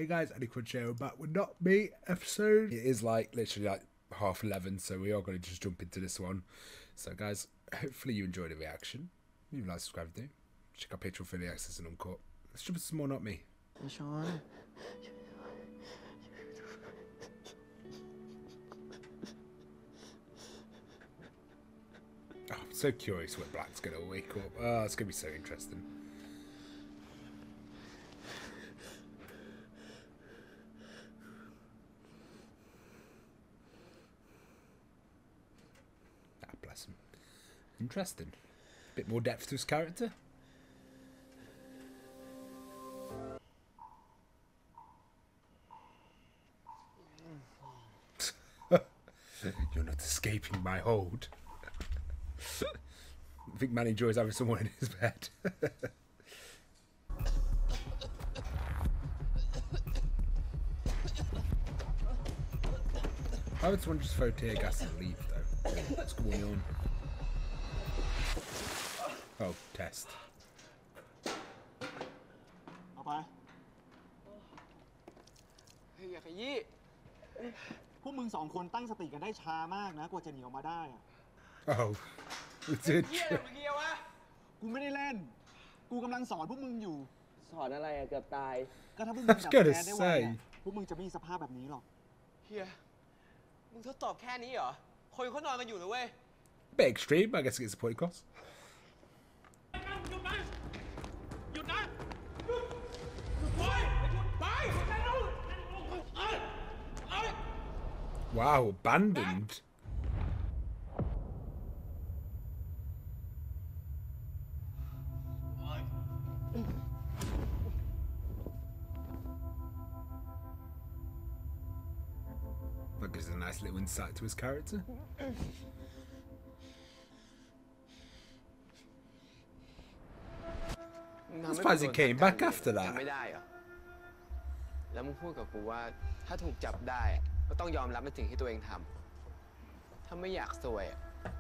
Hey guys, AniCrunch back with Not Me episode. It is like literally like 11:30, so we are going to just jump into this one. So guys, hopefully you enjoyed the reaction. Leave a like, subscribe if you do. Check out Patreon for the access and uncut. Let's jump into some more Not Me. Sean. Oh, I'm so curious when Black's going to wake up. Oh, it's going to be so interesting. Ah, bless him. Interesting. A bit more depth to his character. You're not escaping my hold. I think man enjoys having someone in his bed. I would someone just throw tear gas and leave though. What's going on? Oh, test. เอาไปเฮ้ยอย่าขยี้พวกมึงสองคนตั้งสติกันได้ช้ามากนะกว่าจะหนีออกมาได้อะ Oh, it's it. เฮียอะไรเมื่อกี้วะกูไม่ได้เล่นกูกำลังสอนพวกมึงอยู่สอนอะไรอะเกือบตายก็ถ้าพวกมึงจับแพ้ได้ไวพวกมึงจะไม่มีสภาพแบบนี้หรอกเฮียมึงทดสอบแค่นี้เหรอคนเขานอนกันอยู่นะเว้ย Bit extreme, I guess it gets the point across. Wow, abandoned. That gives a nice little insight to his character. I'm surprised he came back after that. ไม่ได้เหรอแล้วมึงพูดกับกูว่าถ้าถูกจับได้ก็ต้องยอมรับในสิ่งที่ตัวเองทำถ้าไม่อยากซวย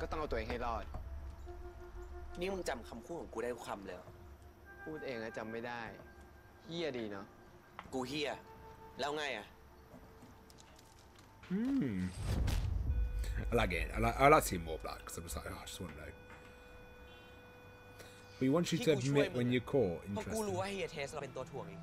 ก็ต้องเอาตัวเองให้รอดนี่มึงจำคำพูดของกูได้ทุกคำเลยพูดเองแล้วจำไม่ได้เฮี้ยดีเนาะกูเฮี้ยแล้วไงอ่ะ I like it. I like seeing more Black because I'm just like, oh, I just want to know. But he wants you to admit when you're caught. เพราะกูรู้ว่าเฮียเทสเราเป็นตัวถ่วงเอง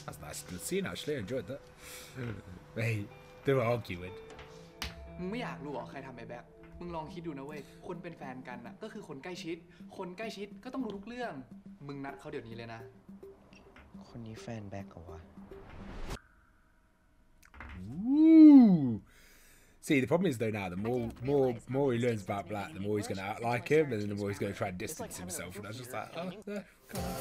That's nice to see. Actually, I enjoyed that. Hey, they were arguing. มึงไม่อยากรู้หรอใครทำไอ้แบ็คมึงลองคิดดูนะเว้ยคนเป็นแฟนกันน่ะก็คือคนใกล้ชิดคนใกล้ชิดก็ต้องรู้ทุกเรื่องมึงนัดเขาเดี๋ยวนี้เลยนะคนนี้แฟนแบ็คเหรอวะ Ooh. See, the problem is though now, the more he learns about Black, the more he's going to act like him, and then the more he's going to try and distance himself. And I was just like, oh, yeah, come on.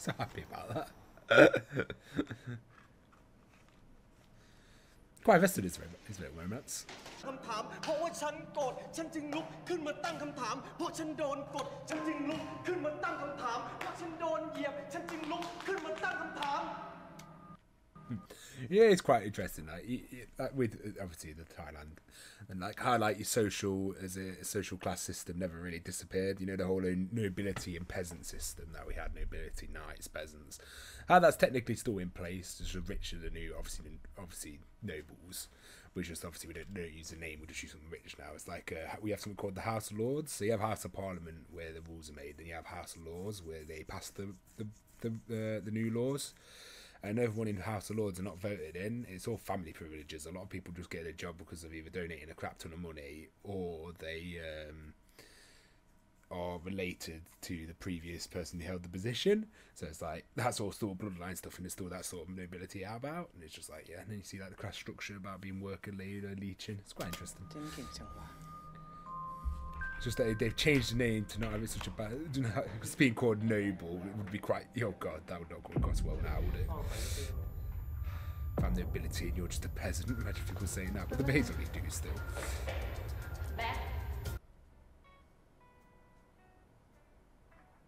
So happy about that. Quite invested in his little romance. คำถามเพราะว่าฉันโกรธฉันจึงลุกขึ้นมาตั้งคำถามเพราะฉันโดนกดฉันจึงลุกขึ้นมาตั้งคำถามเพราะฉันโดนเหยียบฉันจึงลุกขึ้นมาตั้งคำถาม Yeah, it's quite interesting. Like with obviously the Thailand and like how like your social class system never really disappeared. You know, the whole nobility and peasant system that we had, nobility, knights, peasants. How that's technically still in place. Just richer than new, obviously nobles. We just obviously we don't use the name. We just use something rich now. It's like we have something called the House of Lords. So you have House of Parliament where the rules are made, then you have House of Lords where they pass the new laws. And everyone in the House of Lords are not voted in. It's all family privileges. A lot of people just get a job because of either donating a crap ton of money or they are related to the previous person who held the position. So it's like, that's all still bloodline stuff and there's still that sort of nobility about. And it's just like, yeah, and then you see like the class structure about being worker leeching. It's quite interesting. It's just that they've changed the name to not have it such a bad... You know, because being called noble, it would be quite... Oh god, that would not come across well now, would it? If I'm nobility and you're just a peasant, imagine people saying that. But they basically do still.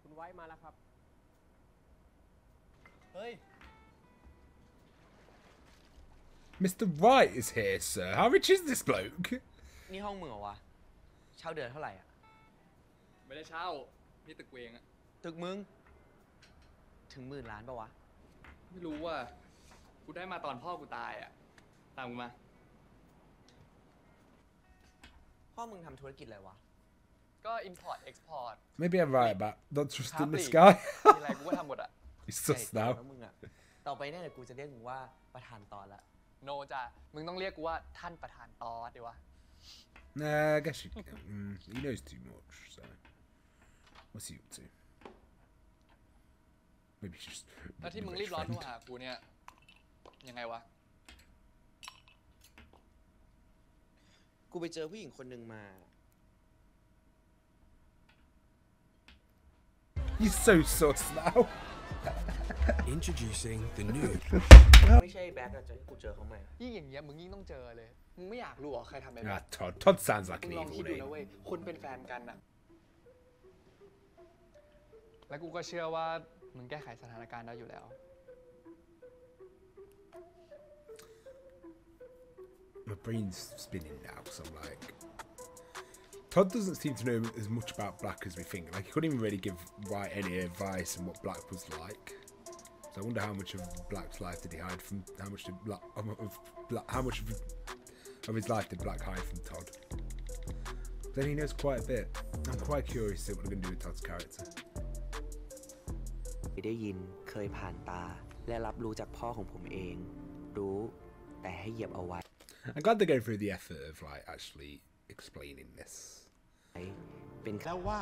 คุณไว้มาแล้วครับ Mr. Wright is here, sir. How rich is this bloke? นี่ห้องมึงเหรอวะ เช่าเดือนเท่าไหร่อ่ะ ไม่ได้เช่านี่ตึกเวงอะ ตึกมึง ถึง10,000 ล้านปะวะ ไม่รู้ว่ากูได้มาตอนพ่อกูตายอะตามกูมา พ่อมึงทำธุรกิจอะไรวะ ก็ import export Maybe I'm right about not trusting this ค้า guy. ปลีกมีอะไรกูก็ทำหมดอะ He's ใหญ่ sus โต now. นะมึงอ่ะ ต่อไปเนี่ยเดี๋ยวกูจะเรียกมึงว่าประธานตอนละ โนจ้ะมึงต้องเรียกกูว่าท่านประธานตอสดีวะ Nah, I guess he knows too much. So, what's he up to? Maybe he's just. แล้วที่ a มึง rich รีบร้อน friend. โทรหากูเนี่ยยังไงวะ กูไปเจอผู้หญิงคนหนึ่งมา He's so sus now. Introducing the new ไม่ใช่แบ็คอะที่กูเจอเขาใหม่ ยิ่งอย่างเงี้ยมึงยิ่งต้องเจอเลย มึงไม่อยากรู้เหรอใครทำไอ้แบ Ah, บ Todd. Todd sounds like มึ an งลอง evil คิดดูนะ name. เว้ย คนเป็นแฟนกันอะแล้วกูก็เชื่อว่ามึงแก้ไขสถานการณ์ได้อยู่แล้ว My brain's spinning now because I'm like, Todd doesn't seem to know as much about Black as we think. Like, he couldn't even really give White any advice on what Black was like. So I wonder how much of Black's life did he hide from? How much did how much of his life did Black hide from Todd? Then he knows quite a bit. I'm quite curious to see what they're going to do with Todd's character. ได้ยินเคยผ่านตา และรับรู้จากพ่อของผมเอง รู้แต่ให้เหยียบเอาไว้ I'm glad they're going through the effort of like actually explaining this. เป็น แล้วว่า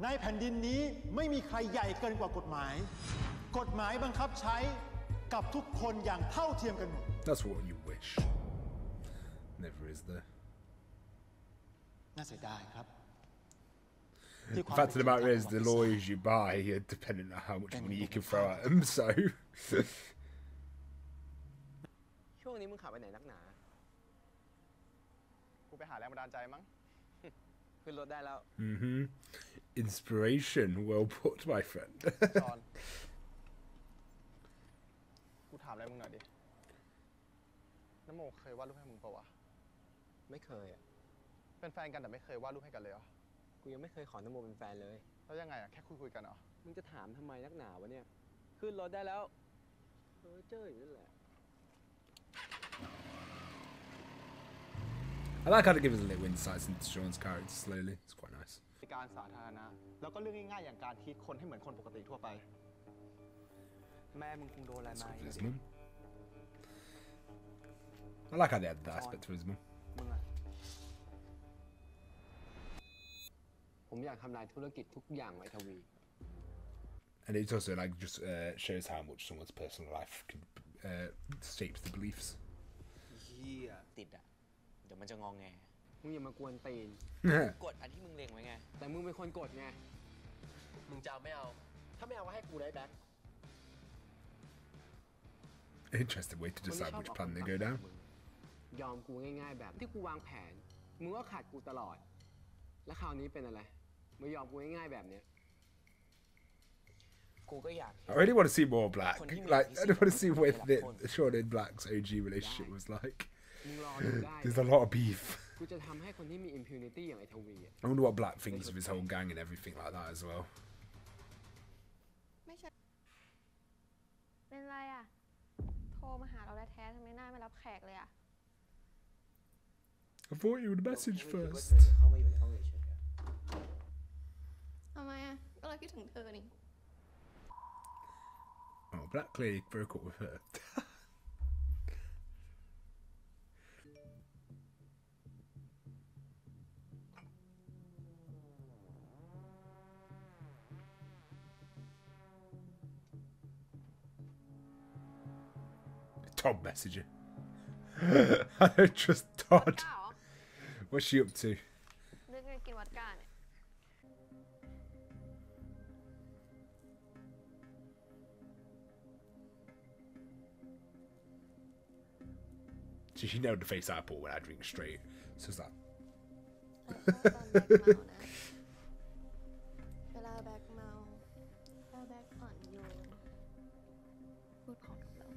ในแผ่นดินนี้ไม่มีใครใหญ่เกินกว่ากฎหมาย กฎหมายบังคับใช้กับทุกคนอย่างเท่าเทียมกันหมด That's what you wish. Never is there. น่าเสียดายครับ The fact of the matter is, the lawyers you buy are dependent on how much money you can throw at them. So. ช่วงนี้มึงขับไปไหนนักหนา กูไปหาแรงบันดาลใจมั้ง ขึ้นรถได้แล้ว Inspiration, well put, my friend. จอน กูถามอะไรมึงหน่อยดิ น้ำโมเคยวาดรูปให้มึงปะวะ ไม่เคยอ่ะ เป็นแฟนกันแต่ไม่เคยวาดรูปให้กันเลยเหรอ กูยังไม่เคยขอน้ำโมเป็นแฟนเลย แล้วยังไงอะแค่คุยกันเหรอ มึงจะถามทำไมนักหนาวะเนี่ย ขึ้นรถได้แล้วเจออยู่นั่นแหละ I like how they give us a little insights into Sean's character slowly. It's quite nice. ในการสาธารณะ แล้วก็เรื่องง่ายๆอย่างการทีทคนให้เหมือนคนปกติทั่วไป แม่มึงคงโดนอะไร It's มา good for อี his ก mum. I like how they added that aspect to his mum. มึงอะผมอยากทำลายธุรกิจทุกอย่างไว้ทวี And it also like just shows how much someone's personal life can shape the beliefs. เฮียติดอะเดี๋ยวมันจะงองแง มึงอย่ามากวนตีน กดอันที่มึงเล็งไว้ไง แต่มึงเป็นคนกดไง มึงจะเอาไม่เอา ถ้าไม่เอาก็ให้กูได้แบ็ค Interesting way to decide which plan they go down. ยอมกูง่ายๆแบบที่กูวางแผน มึงก็ขาดกูตลอด แล้วคราวนี้เป็นอะไรไม่ยอมกูง่ายๆแบบเนี้ย กูก็อยาก I really want to see more Black. Like, I don't want to see what Sean and Black's OG relationship was like. มึงรอดูได้ There's a lot of beef. กูจะทำให้คนที่มี impunity อย่างไอ้ทวีอะ I wonder what Black thinks of his whole gang and everything like that as well. ไม่ใช่ เป็นไรอ่ะ โทรมาหาเราแท้ๆทำไมหน้าไม่รับแขกเลยอ่ะ I thought you would message first. เข้ามาอยู่ในห้องเฉย ทำไมอ่ะ ก็เราคิดถึงเธอนี่ Oh, Black clearly broke up with her. Todd messaging. I don't trust วอ Todd. ดก้าเหรอ What's she up to? นึกไงกินวอดก้าเนี่ย So she know the face I pull when I drink straight. So it's like, เวลาแบกเมาเวลาแบกอ่อนโยนพูดพอกับเรา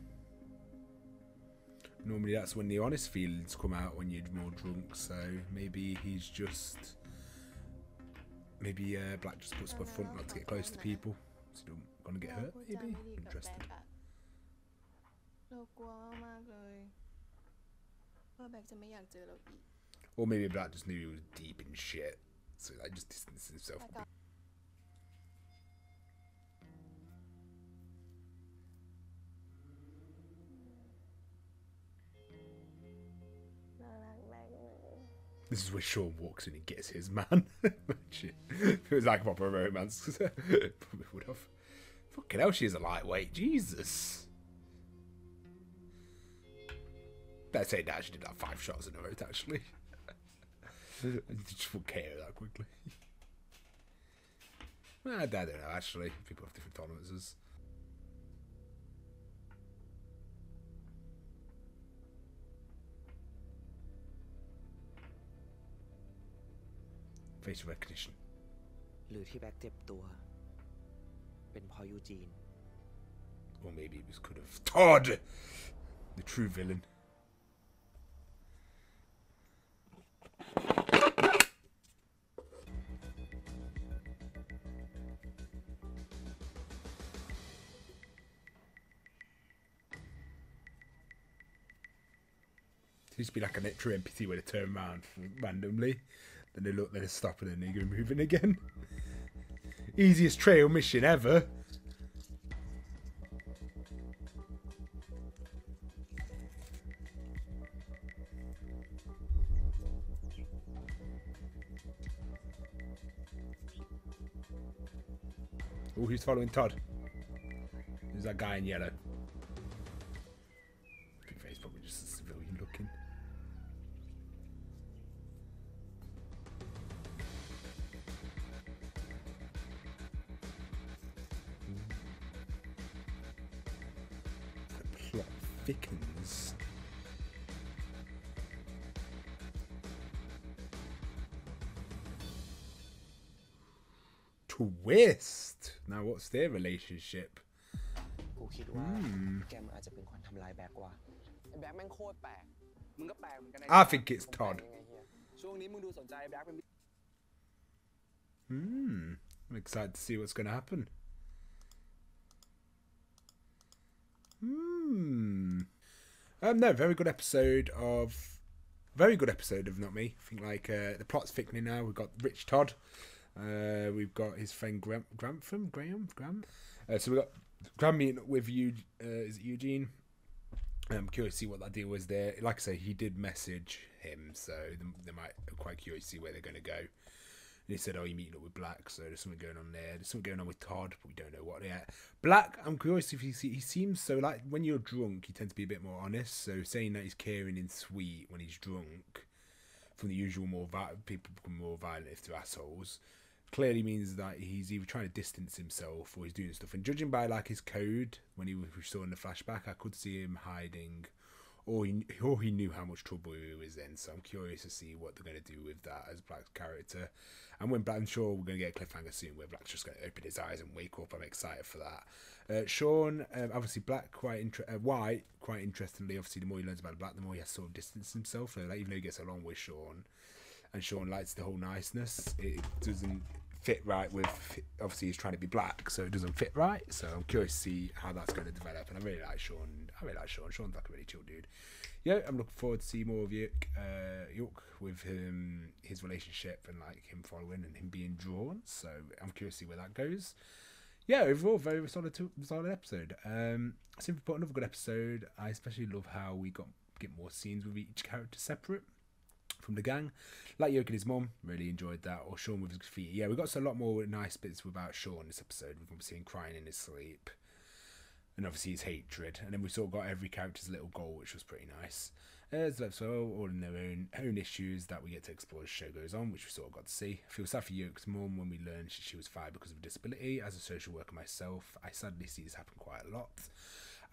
no Normally that's when the honest feelings come out when you're more drunk. So maybe he's just Black just puts up a front not to get close to people, so you don't gonna get hurt. Maybe interesting. เรากลัวมากเลยว่าแบ็คจะไม่อยากเจอเราอีก Or maybe Black just knew he was deep in shit, so like just distanced himself. This is where Sean walks in and gets his man. Shit. If it was like a proper romance, probably would have. Fucking hell, she is a lightweight. Jesus. Better say that she did like 5 shots in a row, actually. You just won't care that quickly. Well, I don't know, actually. People have different tolerances. Facial recognition. หรือที่แบ็คเจ็บตัวเป็นเพราะยูจีน Or maybe it was could have Todd, the true villain. It used to be like an extra NPC where they turn around randomly, then they look, then they stop, and then they go moving again. Easiest trail mission ever. Oh, who's following Todd? Who's that guy in yellow? Big face, probably just a civilian looking. The plot thickens. Twist. Now, what's their relationship? กูคิดว่าแกมอาจจะเป็นคนทำลายแบ็คว่ะ ไอ้แบ็คแม่งโคตรแปลก มึงก็แปลกเหมือนกัน I think it's Todd. ช่วงนี้มึงดูสนใจแบ็คเป็น I'm excited to see what's going to happen. No, very good episode of Not Me. I think like the plot's thickening now. We've got Rich Todd. We've got his friend Graham. So we've got Graham meeting up with is it Eugene? I'm curious to see what that deal was there. Like I say, he did message him, so they might be quite curious to see where they're going to go. And he said, "Oh, you're meeting up with Black, so there's something going on there. There's something going on with Todd, but we don't know what yet." Black, I'm curious if he seems so like when you're drunk, you tend to be a bit more honest. So saying that he's caring and sweet when he's drunk, from the usual people become more violent if they're assholes. Clearly means that he's either trying to distance himself or he's doing stuff. And judging by like his code, when we saw in the flashback, I could see him hiding, or he knew how much trouble he was in. So I'm curious to see what they're going to do with that as Black's character. And when Black, I'm sure we're going to get a cliffhanger soon where Black's just going to open his eyes and wake up. I'm excited for that. Sean, obviously Black, White, quite interestingly, obviously the more he learns about Black, the more he has to sort of distance himself. So, like, even though he gets along with Sean, and Sean likes the whole niceness, it doesn't fit right with, obviously he's trying to be Black, so it doesn't fit right. So I'm curious to see how that's going to develop, and I really like Sean. Sean's like a really chill dude. Yeah, I'm looking forward to see more of York with his relationship and like him following and him being drawn. So I'm curious to see where that goes. Yeah, overall, very solid episode. Simply put, another good episode. I especially love how we get more scenes with each character separate from the gang. Like York and his mum, really enjoyed that. Or Sean with his graffiti. Yeah, we got a lot more nice bits about Sean this episode. We've obviously seen him crying in his sleep, and obviously his hatred. And then we sort of got every character's little goal, which was pretty nice. So all in their own issues that we get to explore as the show goes on, which we sort of got to see. I feel sad for York's mum when we learned she was fired because of a disability. As a social worker myself, I sadly see this happen quite a lot.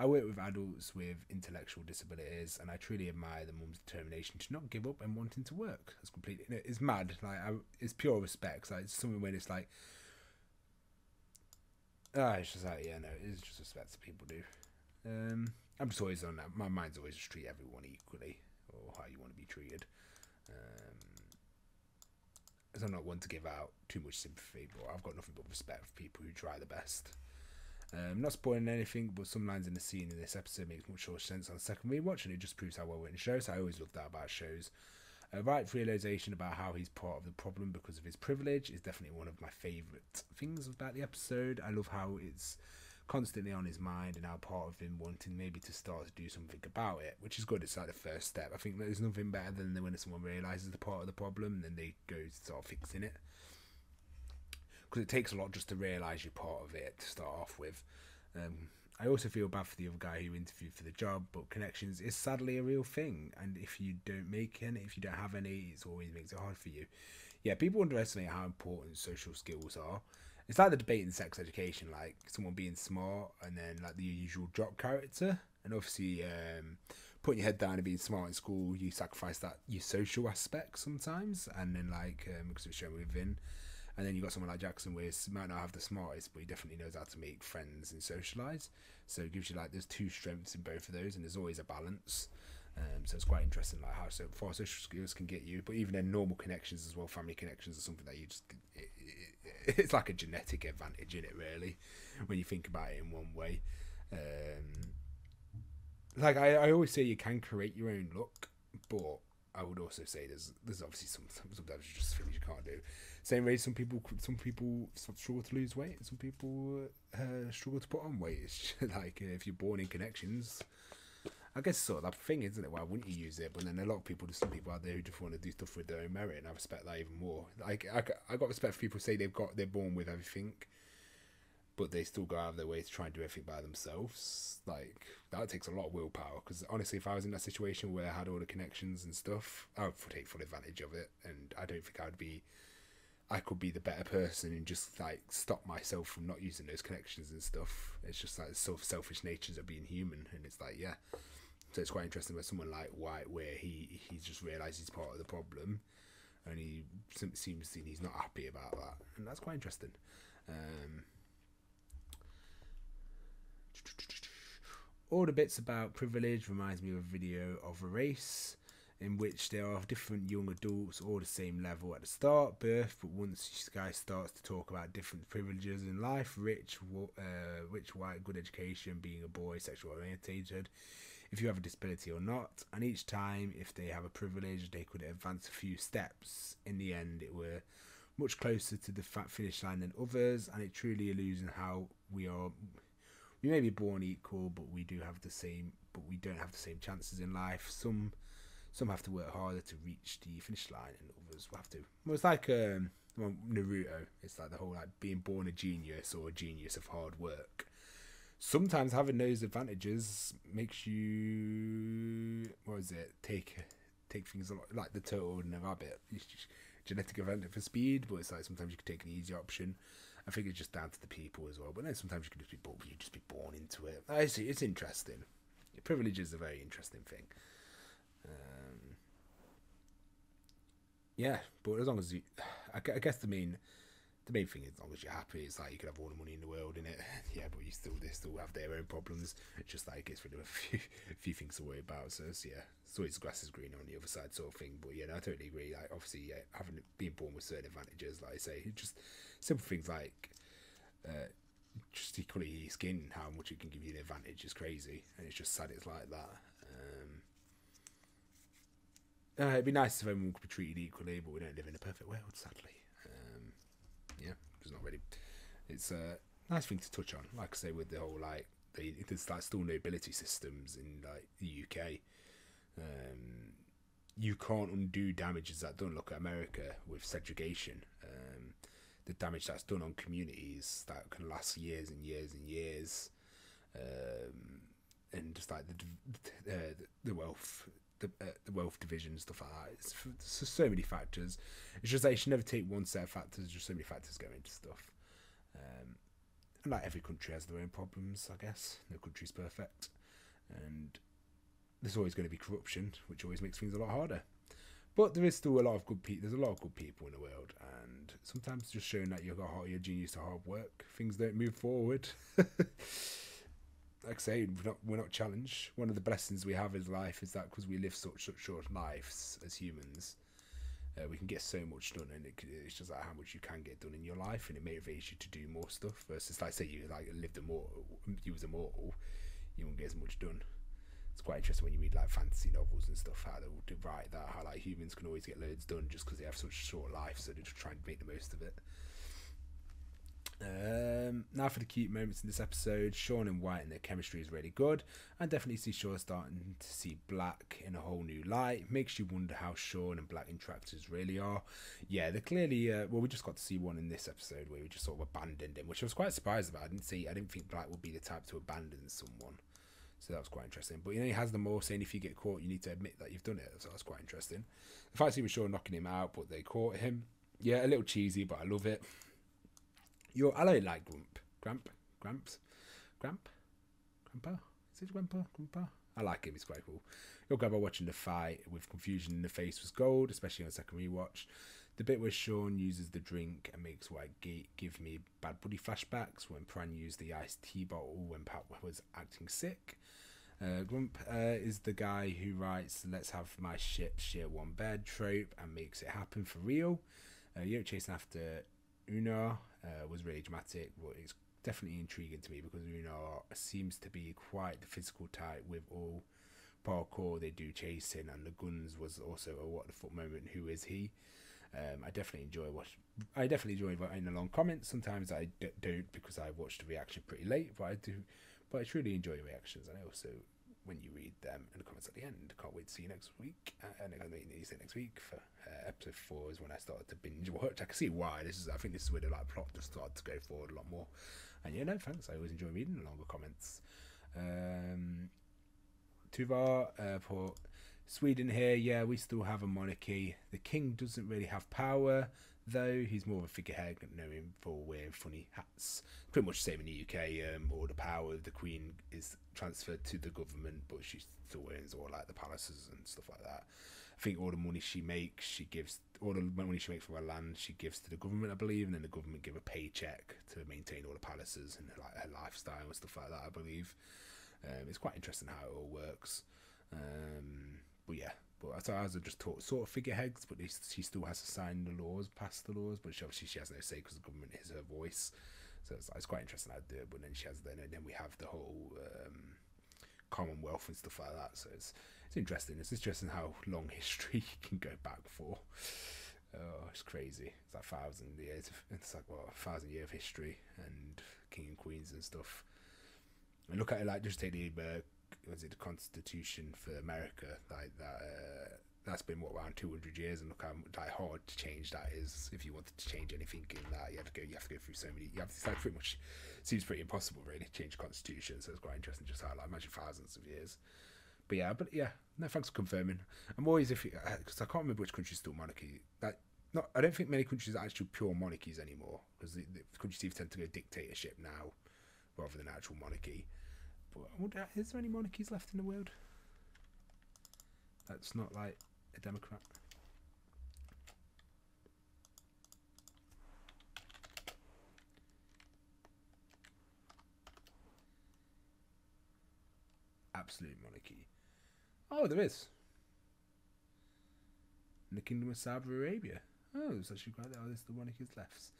I work with adults with intellectual disabilities, and I truly admire the mum's determination to not give up and wanting to work. It's completely, it's mad. Like, it's pure respect. Like, it's something when it's like, it's just like, yeah, no, it's just respect that people do. I'm just always on that. My mind's always just treat everyone equally, or how you want to be treated. As I'm not one to give out too much sympathy, but I've got nothing but respect for people who try the best. Not spoiling anything, but some lines in the scene in this episode makes much more sense on the second rewatch, and it just proves how well written shows. So I always love that about shows. Right realization about how he's part of the problem because of his privilege is definitely one of my favourite things about the episode. I love how it's constantly on his mind and how part of him wanting maybe to start to do something about it, which is good. It's like the first step. I think there's nothing better than when someone realises the part of the problem and then they go start fixing it, because it takes a lot just to realise you're part of it to start off with. I also feel bad for the other guy who interviewed for the job, but connections is sadly a real thing, and if you don't make any, if you don't have any, it always makes it hard for you. Yeah, people underestimate how important social skills are. It's like the debate in sex education, like someone being smart and then like the usual jock character, and obviously putting your head down and being smart in school, you sacrifice that your social aspect sometimes, and then like because it's shown within. And then you got someone like Jackson, where he might not have the smartest, but he definitely knows how to make friends and socialise. So it gives you like there's two strengths in both of those, and there's always a balance. So it's quite interesting, like how so far social skills can get you, but even then normal connections as well, family connections are something that you just it's like a genetic advantage in it, really, when you think about it in one way. Like I always say, you can create your own luck, but I would also say there's obviously sometimes you just things you can't do. Same way, some people struggle to lose weight, and some people struggle to put on weight. It's just like if you're born in connections, I guess it's sort of that thing, isn't it? Why wouldn't you use it? But then a lot of people, there's some people out there who just want to do stuff with their own merit, and I respect that even more. Like I got respect for people who say they're born with everything, but they still go out of their way to try and do everything by themselves. Like that takes a lot of willpower. Because honestly, if I was in that situation where I had all the connections and stuff, I would take full advantage of it, and I don't think I could be the better person and just like stop myself from not using those connections and stuff. It's just like the selfish natures of being human, and it's like, yeah. So it's quite interesting with someone like White, where he's just realised he's part of the problem, and he seems he's not happy about that, and that's quite interesting. All the bits about privilege reminds me of a video of a race in which there are different young adults all the same level at the start, birth, but once this guy starts to talk about different privileges in life, rich, white, good education, being a boy, sexual orientated, if you have a disability or not, and each time if they have a privilege they could advance a few steps. In the end it were much closer to the finish line than others, and it truly alludes in how we may be born equal, but we don't have the same chances in life. Some have to work harder to reach the finish line, and others will have to. Well, it's like Naruto. It's like the whole like being born a genius or a genius of hard work. Sometimes having those advantages makes you take things a lot like the turtle and the rabbit. Genetic advantage for speed, but it's like sometimes you can take an easy option. I think it's just down to the people as well. But then sometimes you can just be born into it. I see, it's interesting. Privilege is a very interesting thing. Yeah, but as long as I guess the main thing is, as long as you're happy, it's like you could have all the money in the world in it. Yeah, but they still have their own problems. It's just like it gets rid of a few things to worry about. So yeah, it's always grass is greener on the other side sort of thing. But yeah, no, I totally agree. Like obviously, yeah, being born with certain advantages, like I say, just simple things like just equally skin, how much it can give you an advantage is crazy, and it's just sad it's like that. It'd be nice if everyone could be treated equally, but we don't live in a perfect world, sadly. Yeah, it's not really. It's a nice thing to touch on. Like I say, with the whole like there's like still nobility systems in like the UK. You can't undo damages that done. Look at America with segregation. The damage that's done on communities that can last years and years and years, and just like the wealth. The wealth division, stuff like that. It's so many factors. It's just that you should never take one set of factors. There's just so many factors go into stuff. And like every country has their own problems, I guess. No country's perfect, and there's always going to be corruption, which always makes things a lot harder. But there is still a lot of good people. There's a lot of good people in the world, and sometimes just showing that you're genius to hard work, things don't move forward. Like I say, we're not challenged. One of the blessings we have in life is that because we live such short lives as humans, we can get so much done, and it's just like how much you can get done in your life, and it motivates you to do more stuff. Versus, like, say you you was immortal, you won't get as much done. It's quite interesting when you read like fantasy novels and stuff, how they write that, how like humans can always get loads done just because they have such a short life, so they just try and make the most of it. Now for the cute moments in this episode. Sean and White and their chemistry is really good. I definitely see Sean starting to see Black in a whole new light. Makes you wonder how Sean and Black interactors really are. Yeah, they're clearly well, we just got to see one in this episode where we just sort of abandoned him, which I was quite surprised about. I didn't think Black would be the type to abandon someone, so that was quite interesting. But he has them all saying if you get caught you need to admit that you've done it, so that's quite interesting. The fight scene with Sean knocking him out, but they caught him. Yeah, a little cheesy, but I love it. I don't like Grandpa? Is it Grandpa? I like him, he's quite cool. Your grandpa watching the fight with confusion in the face was gold, especially on a second rewatch. The bit where Sean uses the drink and makes White give me Bad Buddy flashbacks when Pran used the iced tea bottle when Pat was acting sick. Grump is the guy who writes "Let's have my shit share one bed" trope and makes it happen for real. Chasing after Una was really dramatic, but it's definitely intriguing to me because Una seems to be quite the physical type with all parkour they do chasing, and the guns was also a what the fuck moment. Who is he? I definitely enjoy writing along comments. Sometimes I don't because I watched the reaction pretty late, but I do. But I truly enjoy reactions, and I also, when you read them in the comments at the end, can't wait to see you next week. And I think you see next week for episode 4 is when I started to binge watch. I can see why. I think this is where the plot just started to go forward a lot more. And yeah, no thanks. I always enjoy reading the longer comments. Tuvar put Sweden here. Yeah, we still have a monarchy. The king doesn't really have power, though. He's more of a figurehead, known for wearing funny hats. Pretty much the same in the UK. All the power of the queen is transferred to the government, but she still owns all like the palaces and stuff like that. I think all the money she makes, she gives all the money she makes from her land, she gives to the government, I believe, and then the government give a paycheck to maintain all the palaces and like her lifestyle and stuff like that, I believe. It's quite interesting how it all works. But yeah. But as I just taught sort of figureheads, but she still has to sign the laws, pass the laws, but she has no say because the government is her voice. So it's quite interesting how to do it. But then and then we have the whole Commonwealth and stuff like that. So it's interesting. It's interesting how long history can go back for. Oh, it's crazy. It's like 1,000 years. It's like 1,000 years of history and king and queens and stuff. And look at it like just take the the Constitution for America, like that. That's been around 200 years, and look how like hard to change that is. If you wanted to change anything in that, you have to go through so many. It's like pretty much seems pretty impossible, really, to change the Constitution. So it's quite interesting, just how like imagine thousands of years. But yeah, no thanks for confirming. I'm always because I can't remember which country's still monarchy. I don't think many countries are actually pure monarchies anymore, because the countries tend to go dictatorship now rather than actual monarchy. But I wonder, is there any monarchies left in the world that's not like a democrat? Absolute monarchy. Oh, there is. In the Kingdom of Saudi Arabia. Oh, it's actually quite there. There's the monarchies left.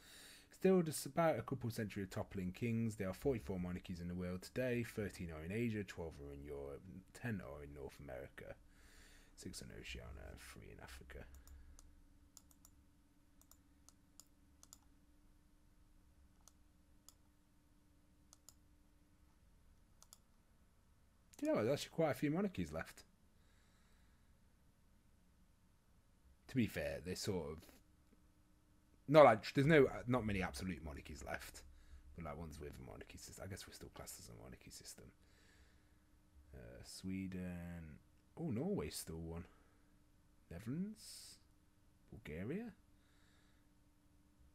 Still just about a couple century of toppling kings. There are 44 monarchies in the world today. 13 are in Asia, 12 are in Europe, 10 are in North America, 6 in Oceania, and 3 in Africa. Do you know what? There's actually quite a few monarchies left. To be fair, they sort of there's not many absolute monarchies left, but like ones with a monarchy system. I guess we're still classed as a monarchy system. Sweden. Oh, Norway's still one. Netherlands, Bulgaria.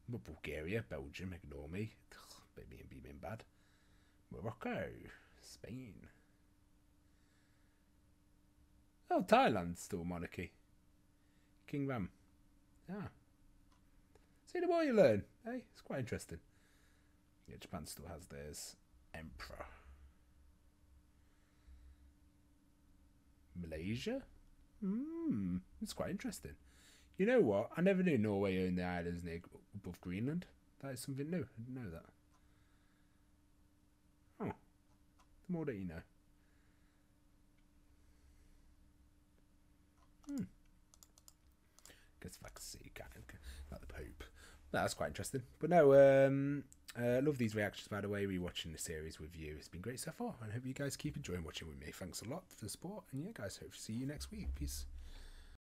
Not Bulgaria, Belgium. Ignore me. Baby and being bad. Morocco, Spain. Oh, Thailand's still a monarchy. King Ram. Yeah. See, the more you learn, hey, it's quite interesting. Yeah, Japan still has theirs. Emperor. Malaysia? It's quite interesting. You know what? I never knew Norway owned the islands near above Greenland. That is something new. I didn't know that. Oh. The more that you know. Guess if I could see, kind of like the Pope. That's quite interesting. But no, love these reactions, by the way. Rewatching the series with you. It's been great so far. And I hope you guys keep enjoying watching with me. Thanks a lot for the support. And yeah, guys, hope to see you next week. Peace.